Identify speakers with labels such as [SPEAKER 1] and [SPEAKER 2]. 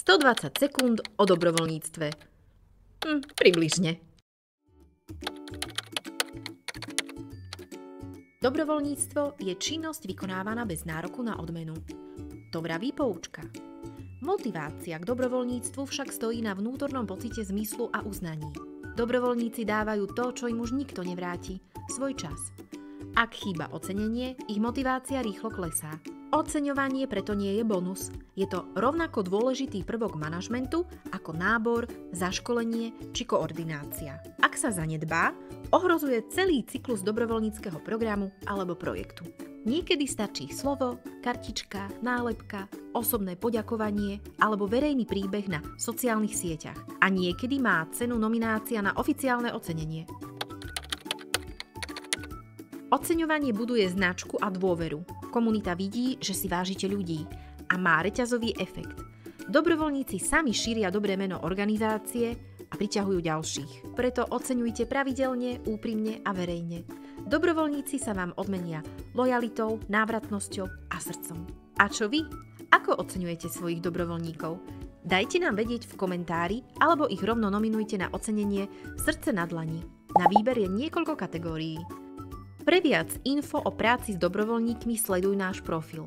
[SPEAKER 1] 120 sekúnd o dobrovoľníctve. Približne. Dobrovoľníctvo je činnosť vykonávaná bez nároku na odmenu. To vraví poučka. Motivácia k dobrovoľníctvu však stojí na vnútornom pocite zmyslu a uznaní. Dobrovoľníci dávajú to, čo im už nikto nevráti, svoj čas. Ak chýba ocenenie, ich motivácia rýchlo klesá. Oceňovanie preto nie je bonus. Je to rovnako dôležitý prvok manažmentu ako nábor, zaškolenie či koordinácia. Ak sa zanedbá, ohrozuje celý cyklus dobrovoľníckeho programu alebo projektu. Niekedy stačí slovo, kartička, nálepka, osobné poďakovanie alebo verejný príbeh na sociálnych sieťach. A niekedy má cenu nominácia na oficiálne ocenenie. Oceňovanie buduje značku a dôveru. Komunita vidí, že si vážite ľudí a má reťazový efekt. Dobrovoľníci sami šíria dobré meno organizácie a priťahujú ďalších. Preto oceňujte pravidelne, úprimne a verejne. Dobrovoľníci sa vám odmenia lojalitou, návratnosťou a srdcom. A čo vy? Ako oceňujete svojich dobrovoľníkov? Dajte nám vedieť v komentári alebo ich rovno nominujte na ocenenie Srdce na dlani. Na výber je niekoľko kategórií. Pre viac info o práci s dobrovoľníkmi sleduj náš profil.